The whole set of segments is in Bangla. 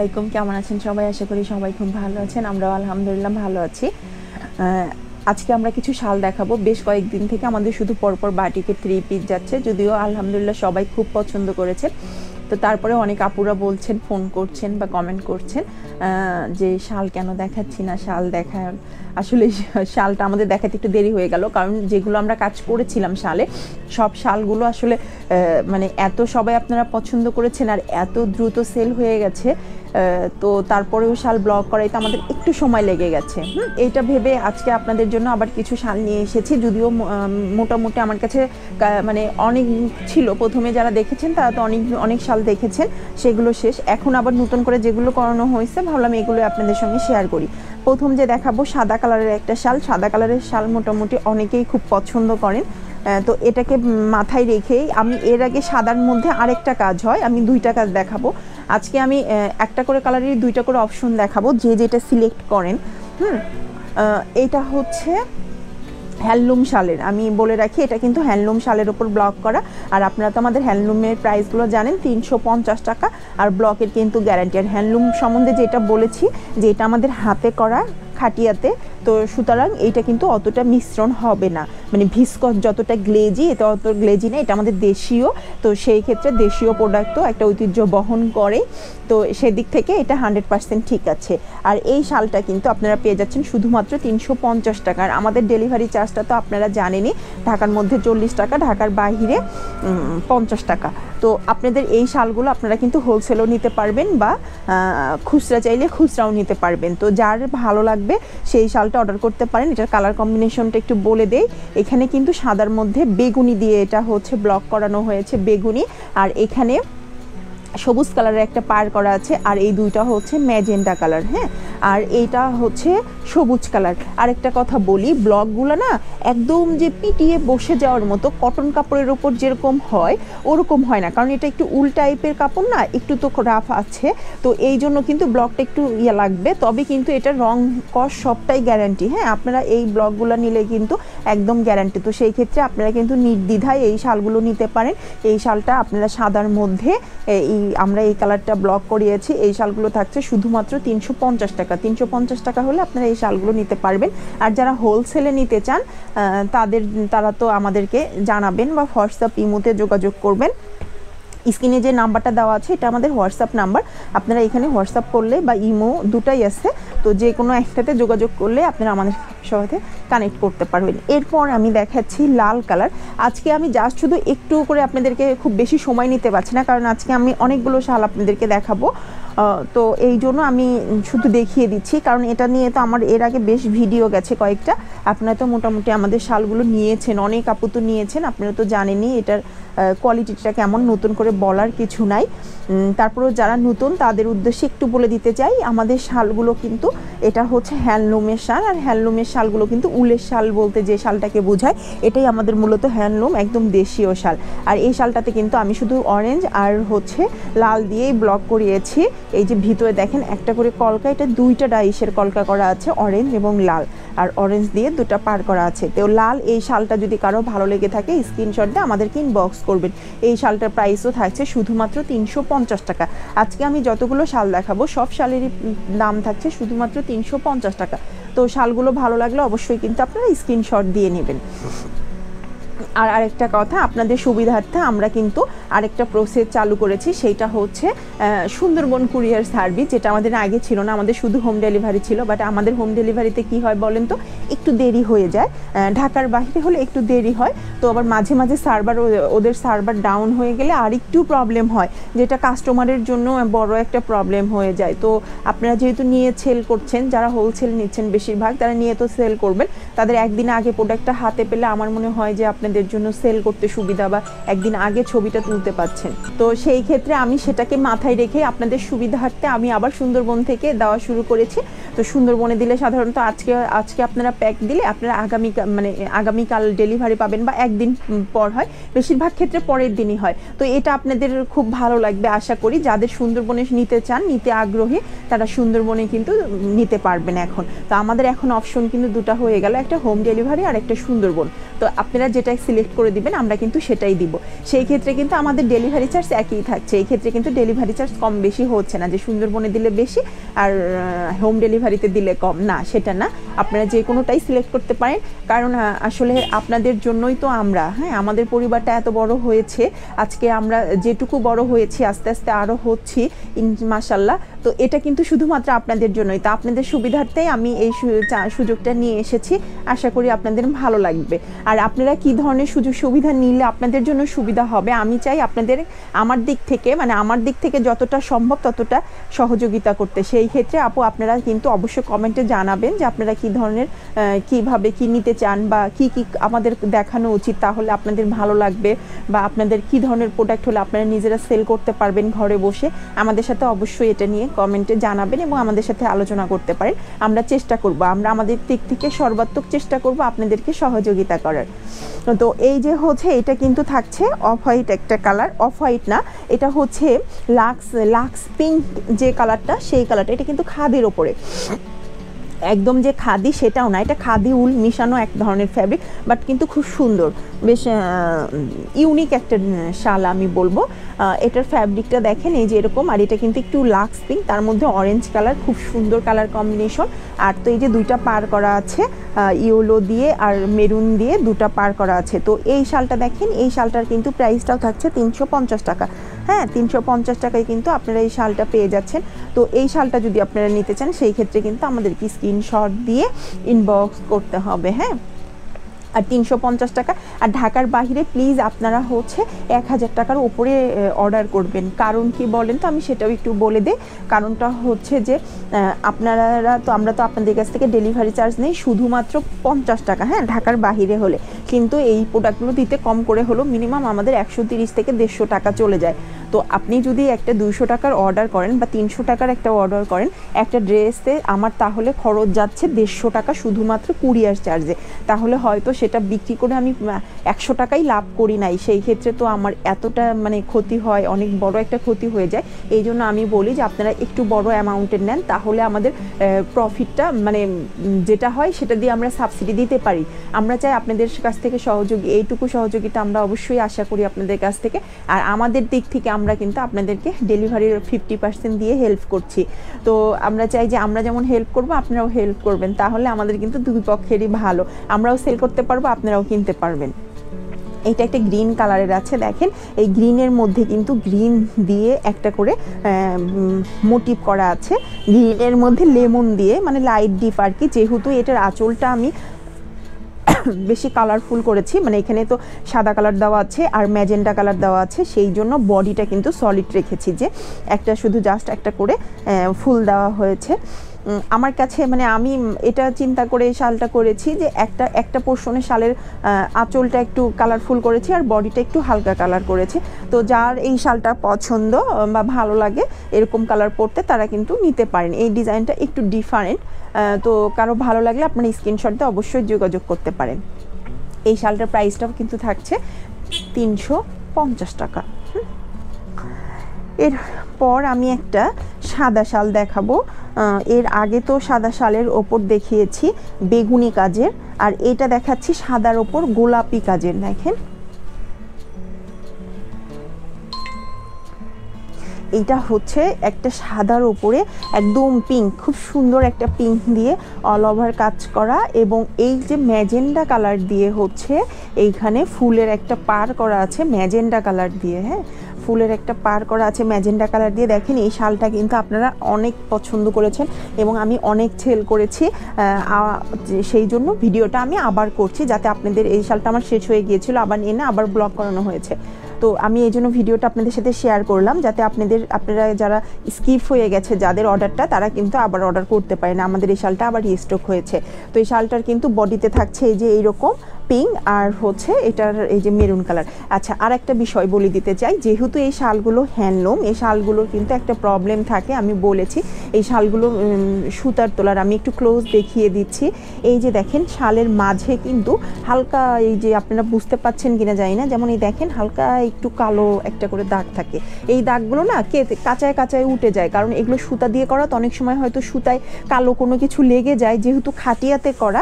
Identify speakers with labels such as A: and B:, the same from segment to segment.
A: আলাইকুম, কেমন আছেন সবাই? আশা করি সবাই খুব ভালো আছেন। আমরাও আলহামদুলিল্লাহ ভালো আছি। আজকে আমরা কিছু শাল দেখাবো। বেশ কয়েকদিন থেকে আমাদের শুধু পরপর বাটিকে 3 পিস যাচ্ছে, যদিও আলহামদুলিল্লাহ সবাই খুব পছন্দ করেছে। তো তারপরে অনেক আপুরা বলছেন, ফোন করছেন বা কমেন্ট করছেন যে শাল কেন দেখাচ্ছি না, শাল দেখা। আসলে শালটা আমাদের দেখাতে একটু দেরি হয়ে গেল, কারণ যেগুলো আমরা কাজ করেছিলাম শালে, সব শালগুলো আসলে মানে এত সবাই আপনারা পছন্দ করেছেন আর এত দ্রুত সেল হয়ে গেছে, তো তারপরেও শাল ব্লগ করাইতে আমাদের একটু সময় লেগে গেছে। এইটা ভেবে আজকে আপনাদের জন্য আবার কিছু শাল নিয়ে এসেছি, যদিও মোটামুটি আমার কাছে মানে অনেক ছিল। প্রথমে যারা দেখেছেন তারা তো অনেক শাল দেখেছেন, সেগুলো শেষ। এখন আবার নতুন করে যেগুলো করানো হয়েছে ভাবলাম এগুলো আপনাদের সঙ্গে শেয়ার করি। প্রথম যে দেখাবো সাদা কালারের একটা শাল। সাদা কালারের শাল মোটামুটি অনেকেই খুব পছন্দ করেন, তো এটাকে মাথায় রেখেই আমি এর আগে সাদার মধ্যে আরেকটা কাজ হয়, আমি দুইটা কাজ দেখাবো আজকে। আমি একটা করে কালারের দুইটা করে অপশন দেখাবো, যে যেটা সিলেক্ট করেন। এটা হচ্ছে হ্যান্ডলুম শালের, আমি বলে রাখি এটা কিন্তু হ্যান্ডলুম শালের ওপর ব্লক করা। আর আপনারা তো আমাদের হ্যান্ডলুমের প্রাইসগুলো জানেন, 350 টাকা, আর ব্লকের কিন্তু গ্যারান্টি। আর হ্যান্ডলুম সম্বন্ধে যেটা বলেছি যে এটা আমাদের হাতে করা খাটিয়াতে, তো সুতরাং এইটা কিন্তু অতটা মিশ্রণ হবে না, মানে ভিসকস যতটা গ্লেজি, এটা অত গ্লেজি না। এটা আমাদের দেশীয়, তো সেই ক্ষেত্রে দেশীয় প্রোডাক্টও একটা ঐতিহ্য বহন করে, তো সেদিক থেকে এটা 100% ঠিক আছে। আর এই শালটা কিন্তু আপনারা পেয়ে যাচ্ছেন শুধুমাত্র 350 টাকা। আর আমাদের ডেলিভারি চার্জটা তো আপনারা জানেনই, ঢাকার মধ্যে 40 টাকা, ঢাকার বাইরে 50 টাকা। তো আপনাদের এই শালগুলো আপনারা কিন্তু হোলসেলও নিতে পারবেন বা খুচরা চাইলে খুচরাও নিতে পারবেন। তো যার ভালো লাগবে সেই শালটা অর্ডার করতে পারেন। এটার কালার কম্বিনেশনটা একটু বলে দেই। এখানে কিন্তু সাদার মধ্যে বেগুনি দিয়ে এটা হচ্ছে ব্লক করানো হয়েছে, বেগুনি। আর এখানে সবুজ কালারের একটা পার করা আছে, আর এই দুইটা হচ্ছে ম্যাজেন্টা কালার। হ্যাঁ, আর এইটা হচ্ছে সবুজ কালার। আরেকটা কথা বলি, ব্লকগুলো না একদম যে পিটিয়ে বসে যাওয়ার মতো কটন কাপড়ের ওপর যেরকম হয় ওরকম হয় না, কারণ এটা একটু উল টাইপের কাপড় না, একটু তো রাফ আছে, তো এই জন্য কিন্তু ব্লকটা একটু লাগবে। তবে কিন্তু এটা রং কস সবটাই গ্যারান্টি। হ্যাঁ, আপনারা এই ব্লকগুলো নিলে কিন্তু একদম গ্যারান্টি। তো সেই ক্ষেত্রে আপনারা কিন্তু নির্দ্বিধায় এই শালগুলো নিতে পারেন। এই শালটা আপনারা সাদার মধ্যে আমরা এই কালারটা ব্লক করিয়েছি। এই শালগুলো থাকছে শুধুমাত্র 350 টাকা। 350 টাকা হলে আপনারা এই শালগুলো নিতে পারবেন। আর যারা হোলসেলে নিতে চান তারা তো আমাদেরকে জানাবেন বা হোয়াটসঅ্যাপ ইমোতে যোগাযোগ করবেন। স্ক্রিনে যে নাম্বারটা দেওয়া আছে এটা আমাদের হোয়াটসঅ্যাপ নাম্বার, আপনারা এখানে হোয়াটসঅ্যাপ করলে বা ইমো দুটাই আছে, তো যে কোনো একটাতে যোগাযোগ করলে আপনারা আমাদের সাথে কানেক্ট করতে পারবেন। এরপর আমি দেখাচ্ছি লাল কালার। আজকে আমি জাস্ট শুধু একটু করে আপনাদেরকে, খুব বেশি সময় নিতে পারছি না, কারণ আজকে আমি অনেকগুলো শাল আপনাদেরকে দেখাবো, তো এই জন্য আমি শুধু দেখিয়ে দিচ্ছি, কারণ এটা নিয়ে তো আমার এর আগে বেশ ভিডিও গেছে কয়েকটা। আপনারা তো মোটামুটি আমাদের শালগুলো নিয়েছেন, অনেক আপু তো নিয়েছেন, আপনারা তো জানেনই এটার কোয়ালিটিটা কেমন, নতুন করে বলার কিছু নাই। তারপরেও যারা নতুন তাদের উদ্দেশ্যে একটু বলে দিতে চাই, আমাদের শালগুলো কিন্তু এটা হচ্ছে হ্যান্ডলুমের শাল। আর হ্যান্ডলুমের শালগুলো কিন্তু উলের শাল বলতে যে শালটাকে বোঝায়, এটাই আমাদের মূলত হ্যান্ডলুম, একদম দেশীয় শাল। আর এই শালটাতে কিন্তু আমি শুধু অরেঞ্জ আর হচ্ছে লাল দিয়েই ব্লক করিয়েছি। এই যে ভিতরে দেখেন একটা করে কলকা, এটা দুইটা ডাইসের কলকা করা আছে, অরেঞ্জ এবং লাল, আর অরেঞ্জ দিয়ে দুটা পার করা আছে। তো লাল এই শালটা যদি কারো ভালো লেগে থাকে স্ক্রিনশট দিয়ে আমাদেরকে ইনবক্স করবেন। এই শালটার প্রাইসও থাকছে শুধুমাত্র 350 টাকা। আজকে আমি যতগুলো শাল দেখাবো সব শালেরই দাম থাকছে শুধুমাত্র 350 টাকা। তো শালগুলো ভালো লাগলে অবশ্যই কিন্তু আপনারা স্ক্রিনশট দিয়ে নেবেন। আর আরেকটা কথা, আপনাদের সুবিধার্থে আমরা কিন্তু আরেকটা প্রসেস চালু করেছি, সেইটা হচ্ছে সুন্দরবন কুরিয়ার সার্ভিস, যেটা আমাদের আগে ছিল না। আমাদের শুধু হোম ডেলিভারি ছিল, বাট আমাদের হোম ডেলিভারিতে কি হয় বলেন তো, একটু দেরি হয়ে যায়। ঢাকার বাইরে হলে একটু দেরি হয়, তো আবার মাঝে মাঝে ওদের সার্ভার ডাউন হয়ে গেলে আর একটু প্রবলেম হয়, যেটা কাস্টমারের জন্য বড় একটা প্রবলেম হয়ে যায়। তো আপনারা যেহেতু নিয়ে সেল করছেন, যারা হোলসেল নিচ্ছেন বেশিরভাগ, তারা নিয়ে তো সেল করবেন, তাদের একদিন আগে প্রোডাক্টটা হাতে পেলে আমার মনে হয় যে আপনাদের জন্য সেল করতে সুবিধা, বা একদিন আগে ছবিটা তুলতে পারছেন। তো সেই ক্ষেত্রে আমি সেটাকে মাথায় রেখে আপনাদের সুবিধার্থে আমি আবার সুন্দরবন থেকে দেওয়া শুরু করেছি। তো সুন্দরবনে দিলে সাধারণত আজকে আপনারা প্যাক দিলে আপনারা আগামীকাল ডেলিভারি পাবেন, বা একদিন পর হয়, বেশিরভাগ ক্ষেত্রে পরের দিনই হয়। তো এটা আপনাদের খুব ভালো লাগবে আশা করি। যাদের সুন্দরবনে নিতে চান, নিতে আগ্রহী, তারা সুন্দরবনে কিন্তু নিতে পারবেন এখন। তো আমাদের এখন অপশন কিন্তু দুটো হয়ে গেল, একটা হোম ডেলিভারি আর একটা সুন্দরবন। তো আপনারা যেটা সিলেক্ট করে দিবেন, আমরা কিন্তু সেটাই দিব। সেই ক্ষেত্রে কিন্তু আমাদের ডেলিভারি চার্জ একই থাকছে। এই ক্ষেত্রে কিন্তু ডেলিভারি চার্জ কম বেশি হচ্ছে না, যে সুন্দরবনে দিলে বেশি আর হোম ডেলিভারিতে দিলে কম, না সেটা না। আপনারা যে কোনোটাই সিলেক্ট করতে পারেন, কারণ আসলে আপনাদের জন্যই তো আমরা, হ্যাঁ, আমাদের পরিবারটা এত বড় হয়েছে, আজকে আমরা যেটুকু বড় হয়েছি আস্তে আস্তে আরও হচ্ছি মাশাল্লাহ। তো এটা কিন্তু শুধুমাত্র আপনাদের জন্যই, তো আপনাদের সুবিধার্থেই আমি এই সুযোগটা নিয়ে এসেছি। আশা করি আপনাদের ভালো লাগবে। আর আপনারা কি ধরনের সুযোগ সুবিধা নিলে আপনাদের জন্য সুবিধা হবে, আমি চাই আপনাদের আমার দিক থেকে যতটা সম্ভব ততটা সহযোগিতা করতে। সেই ক্ষেত্রে আপু আপনারা কিন্তু অবশ্যই কমেন্টে জানাবেন যে আপনারা কি ধরনের কিভাবে কি নিতে চান বা কি কি আমাদের দেখানো উচিত, তাহলে আপনাদের ভালো লাগবে, বা আপনাদের কি ধরনের প্রোডাক্ট হলে আপনারা নিজেরা সেল করতে পারবেন ঘরে বসে। আমাদের সাথে অবশ্যই এটা নিয়ে কমেন্টে জানাবেন এবং আমাদের সাথে আলোচনা করতে পারেন। আমরা চেষ্টা করব, আমরা আমাদের দিক থেকে সর্বাত্মক চেষ্টা করব আপনাদেরকে সহযোগিতা করার। তো এই যে হচ্ছে এটা কিন্তু থাকছে অফ হোয়াইট একটা কালার, অফ হোয়াইট না, এটা হচ্ছে লাক্স পিঙ্ক যে কালারটা, সেই কালারটা। এটা কিন্তু খাদির ওপরে, একদম যে খাদি সেটাও না, এটা খাদি উল মিশানো এক ধরনের ফ্যাব্রিক, বাট কিন্তু খুব সুন্দর, বেশ ইউনিক একটা শাল আমি বলবো। এটার ফ্যাব্রিকটা দেখেন এই যে এরকম, আর এটা কিন্তু একটু লাক্স পিঙ্ক, তার মধ্যে অরেঞ্জ কালার, খুব সুন্দর কালার কম্বিনেশন। আর তো এই যে দুইটা পার করা আছে, ইয়েলো দিয়ে আর মেরুন দিয়ে দুটা পার করা আছে। তো এই শালটা দেখেন, এই শালটার কিন্তু প্রাইসটাও থাকছে 350 টাকা। হ্যাঁ, 350 টাকায় কিন্তু আপনারা এই শালটা পেয়ে যাচ্ছেন। তো এই শালটা যদি আপনারা নিতে চান সেই ক্ষেত্রে কিন্তু আমাদেরকে স্ক্রিনশট দিয়ে ইনবক্স করতে হবে। হ্যাঁ, আর 350 টাকা। আর ঢাকার বাহিরে প্লিজ আপনারা হচ্ছে 1000 টাকার উপরে অর্ডার করবেন। কারণ কি বলেন তো, আমি সেটাও একটু বলে দিই। কারণটা হচ্ছে যে আমরা তো আপনাদের কাছ থেকে ডেলিভারি চার্জ নেই, শুধুমাত্র 50 টাকা, হ্যাঁ, ঢাকার বাহিরে হলে। কিন্তু এই প্রোডাক্টগুলো দিতে কম করে হলো মিনিমাম আমাদের 130 থেকে 150 টাকা চলে যায়। তো আপনি যদি একটা 200 টাকার অর্ডার করেন বা 300 টাকার একটা অর্ডার করেন, একটা ড্রেসে আমার তাহলে খরচ যাচ্ছে 150 টাকা শুধুমাত্র কুরিয়ার চার্জে। তাহলে হয়তো সেটা বিক্রি করে আমি 100 টাকাই লাভ করি নাই, সেই ক্ষেত্রে তো আমার এতটা ক্ষতি হয়, অনেক বড় একটা ক্ষতি হয়ে যায়। এই জন্য আমি বলি যে আপনারা একটু বড় অ্যামাউন্টের নেন, তাহলে আমাদের প্রফিটটা যেটা হয় সেটা দিয়ে আমরা সাবসিডি দিতে পারি। আমরা চাই আপনাদের কাছ থেকে এইটুকু সহযোগিতা আমরা অবশ্যই আশা করি আপনাদের কাছ থেকে। আর আমাদের দিক থেকে আমরা কিন্তু আপনাদেরকে ডেলিভারির 50% দিয়ে হেল্প করছি। তো আমরা চাই যে আমরা যেমন হেল্প করব আপনারাও হেল্প করবেন, তাহলে আমাদের কিন্তু দুই পক্ষেরই ভালো, আমরাও সেল করতে পারবো, আপনারাও কিনতে পারবেন। এটা একটা গ্রিন কালারের আছে, দেখেন এই গ্রিনের মধ্যে কিন্তু গ্রিন দিয়ে একটা করে মোটিভ করা আছে, গ্রিনের মধ্যে লেমন দিয়ে, লাইট ডিপ আর কি। যেহেতু এটার আঁচলটা আমি বেশি কালারফুল করেছি, এখানে তো সাদা কালার দেওয়া আছে আর ম্যাজেন্ডা কালার দেওয়া আছে, সেই জন্য বডিটা কিন্তু সলিড রেখেছি, যে একটা শুধু জাস্ট একটা করে ফুল দেওয়া হয়েছে। আমার কাছে আমি এটা চিন্তা করে এই শালটা করেছি যে একটা পোর্শনে শালের আঁচলটা একটু কালারফুল করেছি আর বডিটা একটু হালকা কালার করেছি। তো যার এই শালটা পছন্দ বা ভালো লাগে এরকম কালার পরতে, তারা কিন্তু নিতে পারেন। এই ডিজাইনটা একটু ডিফারেন্ট, তো কারো ভালো লাগলে আপনারা স্ক্রিনশট দিয়ে অবশ্যই যোগাযোগ করতে পারেন। এই শালটার প্রাইসটাও কিন্তু থাকছে 350 টাকা। এরপর আমি একটা সাদা শাল দেখাবো। এর আগে তো সাদা শালের ওপর দেখিয়েছি বেগুনি কাজের, আর এটা দেখাচ্ছি সাদার ওপর গোলাপি কাজের। দেখেন এইটা হচ্ছে একটা সাদার ওপরে একদম পিঙ্ক, খুব সুন্দর একটা পিঙ্ক দিয়ে অল ওভার কাজ করা, এবং এই যে ম্যাজেন্ডা কালার দিয়ে হচ্ছে এইখানে ফুলের একটা পার করা আছে ম্যাজেন্ডা কালার দিয়ে। হ্যাঁ, ফুলের একটা পার করা আছে ম্যাজেন্ডা কালার দিয়ে। দেখেন এই শালটা কিন্তু আপনারা অনেক পছন্দ করেছেন এবং আমি অনেক সেল করেছি, সেই জন্য ভিডিওটা আমি আবার করছি, যাতে আপনাদের এই শালটা আমার শেষ হয়ে গিয়েছিল, আবার এনে আবার ব্লগ করানো হয়েছে। তো আমি এই জন্য ভিডিওটা আপনাদের সাথে শেয়ার করলাম, যাতে আপনারা যারা স্কিপ হয়ে গেছে যাদের অর্ডারটা, তারা কিন্তু আবার অর্ডার করতে পারেন। আমাদের এই শালটা আবার রিস্টক হয়েছে। তো এই শালটার কিন্তু বডিতে থাকছে এই যে এইরকম পিঙ্ক, আর হচ্ছে এটার এই যে মেরুন কালার। আচ্ছা, আর একটা বিষয় বলে দিতে চাই, যেহেতু এই শালগুলো হ্যান্ডলুম, এই শালগুলোর কিন্তু একটা প্রবলেম থাকে, আমি বলেছি এই শালগুলো সুতার তোলার। আমি একটু ক্লোজ দেখিয়ে দিচ্ছি। এই যে দেখেন শালের মাঝে কিন্তু হালকা, এই যে আপনারা বুঝতে পাচ্ছেন কিনা জানি না, যেমন এই দেখেন হালকা একটু কালো একটা করে দাগ থাকে। এই দাগগুলো না কাঁচায় কাঁচায় উঠে যায়, কারণ এগুলো সুতা দিয়ে করা, তো অনেক সময় হয়তো সুতায় কালো কোনো কিছু লেগে যায়, যেহেতু খাটিয়াতে করা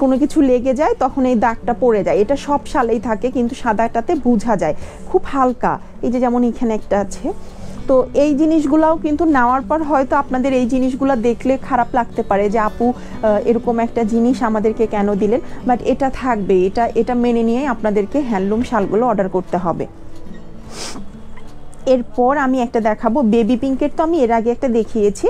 A: কোনো কিছু লেগে যায়, তখন এই দাগটা দাগটা পড়ে যায়। এটা সব শালেই থাকে, কিন্তু সাদাটাতে বোঝা যায়, খুব হালকা। এই যে যেমন এখানে একটা আছে। তো এই জিনিসগুলাও কিন্তু নেওয়ার পর হয়তো আপনাদের এই জিনিসগুলো দেখলে খারাপ লাগতে পারে যে আপু এরকম একটা জিনিস আমাদেরকে কেন দিলেন, বাট এটা থাকবে, এটা মেনে নিয়ে আপনাদেরকে হ্যান্ডলুম শালগুলো অর্ডার করতে হবে। এরপর আমি একটা দেখাবো বেবি পিঙ্কের, তো আমি এর আগে একটা দেখিয়েছি,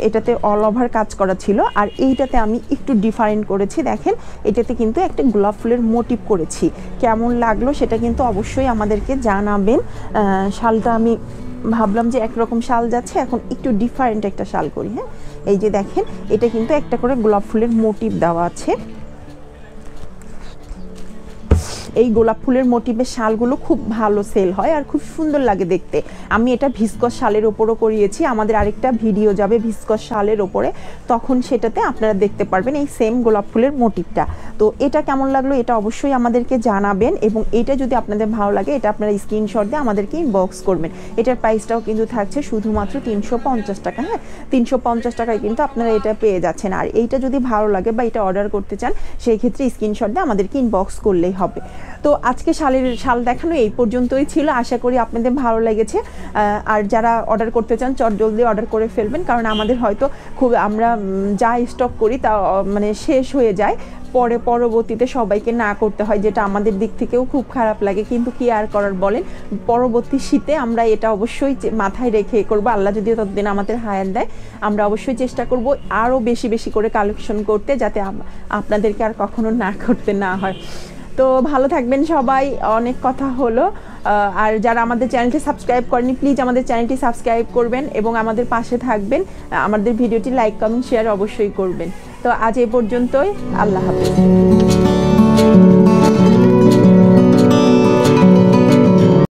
A: এটাতে অল ওভার কাজ করা ছিল, আর এইটাতে আমি একটু ডিফারেন্ট করেছি। দেখেন এটাতে কিন্তু একটা গোলাপ ফুলের মোটিভ করেছি, কেমন লাগলো সেটা কিন্তু অবশ্যই আমাদেরকে জানাবেন। শালটা আমি ভাবলাম যে একরকম শাল যাচ্ছে, এখন একটু ডিফারেন্ট একটা শাল করি। হ্যাঁ, এই যে দেখেন এটা কিন্তু একটা করে গোলাপ ফুলের মোটিভ দেওয়া আছে। এই গোলাপ ফুলের মোটিভের শালগুলো খুব ভালো সেল হয় আর খুব সুন্দর লাগে দেখতে। আমি এটা ভিসকস শালের ওপরও করিয়েছি, আমাদের আরেকটা ভিডিও যাবে ভিসকস শালের ওপরে, তখন সেটাতে আপনারা দেখতে পারবেন এই সেম গোলাপ ফুলের মোটিভটা। তো এটা কেমন লাগলো এটা অবশ্যই আমাদেরকে জানাবেন, এবং এটা যদি আপনাদের ভালো লাগে এটা আপনারা স্ক্রিনশট দিয়ে আমাদেরকে ইনবক্স করবেন। এটার প্রাইসটাও কিন্তু থাকছে শুধুমাত্র 350 টাকা। হ্যাঁ, 350 টাকায় কিন্তু আপনারা এটা পেয়ে যাচ্ছেন। আর এইটা যদি ভালো লাগে বা এটা অর্ডার করতে চান, সেই ক্ষেত্রে স্ক্রিনশট দিয়ে আমাদেরকে ইনবক্স করলেই হবে। তো আজকে শাল দেখানো এই পর্যন্তই ছিল, আশা করি আপনাদের ভালো লেগেছে। আর যারা অর্ডার করতে চান চট জলদি অর্ডার করে ফেলবেন, কারণ আমাদের হয়তো আমরা যা স্টক করি তা মানে শেষ হয়ে যায়, পরবর্তীতে সবাইকে না করতে হয়, যেটা আমাদের দিক থেকেও খুব খারাপ লাগে, কিন্তু কি আর করার বলেন। পরবর্তী শীতে আমরা এটা অবশ্যই মাথায় রেখে করবো, আল্লাহ যদি ততদিন আমাদের হায়াত দেয়, আমরা অবশ্যই চেষ্টা করব আরও বেশি বেশি করে কালেকশন করতে, যাতে আপনাদেরকে আর কখনো না করতে না হয়। তো ভালো থাকবেন সবাই, অনেক কথা হলো। আর যারা আমাদের চ্যানেলটি সাবস্ক্রাইব করেনি প্লিজ আমাদের চ্যানেলটি সাবস্ক্রাইব করবেন এবং আমাদের পাশে থাকবেন, আমাদের ভিডিওটি লাইক কমেন্ট শেয়ার অবশ্যই করবেন। তো আজ এ পর্যন্তই, আল্লাহ হাফেজ।